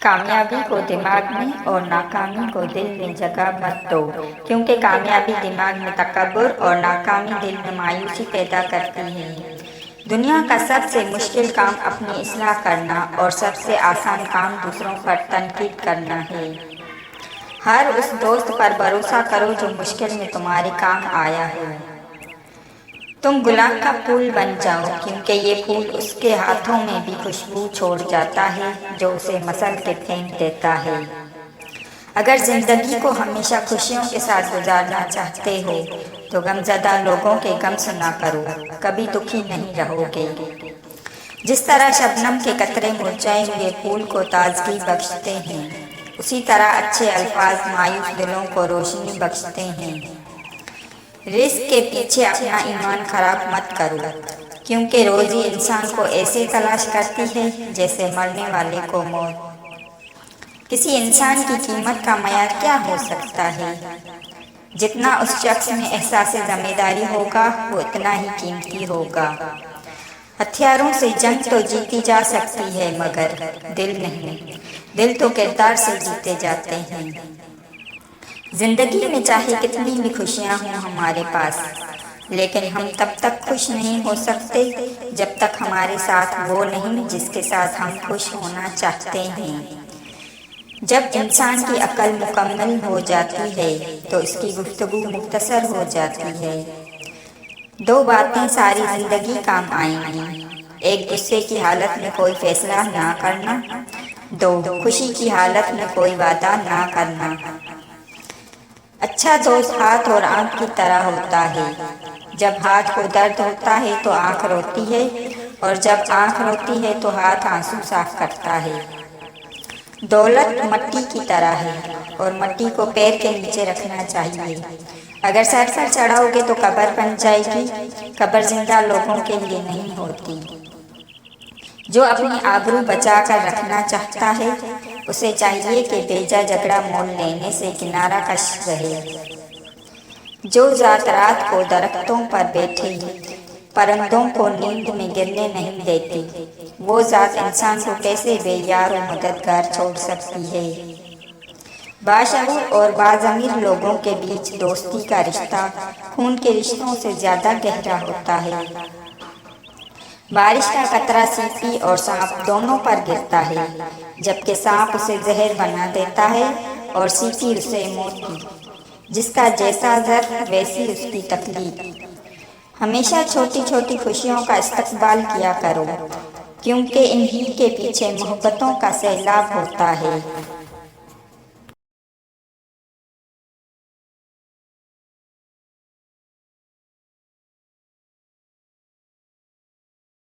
कामयाबी को दिमाग में और नाकामी को दिल में जगह मत दो, क्योंकि कामयाबी दिमाग में तकब्बुर और नाकामी दिल में मायूसी पैदा करती है। दुनिया का सबसे मुश्किल काम अपनी इस्लाह करना और सबसे आसान काम दूसरों पर तनकीद करना है। हर उस दोस्त पर भरोसा करो जो मुश्किल में तुम्हारे काम आया है। तुम गुलाब का फूल बन जाओ, क्योंकि ये फूल उसके हाथों में भी खुशबू छोड़ जाता है जो उसे मसल के फेंक देता है। अगर जिंदगी को हमेशा खुशियों के साथ गुजारना चाहते हो तो गमज़दा लोगों के गम सुना करो, कभी दुखी नहीं रहोगे। जिस तरह शबनम के कतरे मुरझाए हुए फूल को ताजगी बख्शते हैं, उसी तरह अच्छे अल्फाज मायूस दिलों को रोशनी बख्शते हैं। रिस्क के पीछे अपना ईमान खराब मत करो, क्योंकि रोजी इंसान को ऐसे तलाश करती है जैसे मरने वाले को मौत। किसी इंसान की कीमत का मयार क्या हो सकता है? जितना उस शख्स में एहसास ज़िम्मेदारी होगा वो इतना ही कीमती होगा। हथियारों से जंग तो जीती जा सकती है, मगर दिल नहीं। दिल तो किरदार से जीते जाते हैं। जिंदगी में चाहे कितनी भी खुशियाँ हों हमारे पास, लेकिन हम तब तक खुश नहीं हो सकते जब तक हमारे साथ वो नहीं जिसके साथ हम खुश होना चाहते हैं। जब इंसान की अक्ल मुकम्मल हो जाती है तो इसकी गुफ्तगू मुख्तसर हो जाती है। दो बातें सारी जिंदगी काम आएंगी: एक, गुस्से की हालत में कोई फैसला ना करना; दो, खुशी की हालत में कोई वादा ना करना। अच्छा दोस्त हाथ और आँख की तरह होता है। जब हाथ को दर्द होता है तो आँख रोती है, और जब आँख रोती है तो हाथ आंसू साफ करता है। दौलत मट्टी की तरह है और मट्टी को पैर के नीचे रखना चाहिए। अगर सर पर चढ़ाओगे तो कब्र बन जाएगी। कब्र जिंदा लोगों के लिए नहीं होती। जो अपनी आबरू बचा कर रखना चाहता है उसे चाहिए कि बेजा झगड़ा मोल लेने से किनारा कश रहे। जो ज़ात रात को दरख्तों पर बैठे परिंदों को नींद में गिरने नहीं देती, वो ज़ात इंसान को कैसे बेयार और मददगार छोड़ सकती है। बाशऊर और बाज़मीर लोगों के बीच दोस्ती का रिश्ता खून के रिश्तों से ज़्यादा गहरा होता है। बारिश का कतरा सीपी और सांप दोनों पर गिरता है, जबकि सांप उसे जहर बना देता है और सीपी उसे मोती। जिसका जैसा ज़र वैसी उसकी तकलीफ। हमेशा छोटी छोटी खुशियों का इस्तकबाल किया करो, क्योंकि इन्हीं के पीछे मोहब्बतों का सैलाब होता है।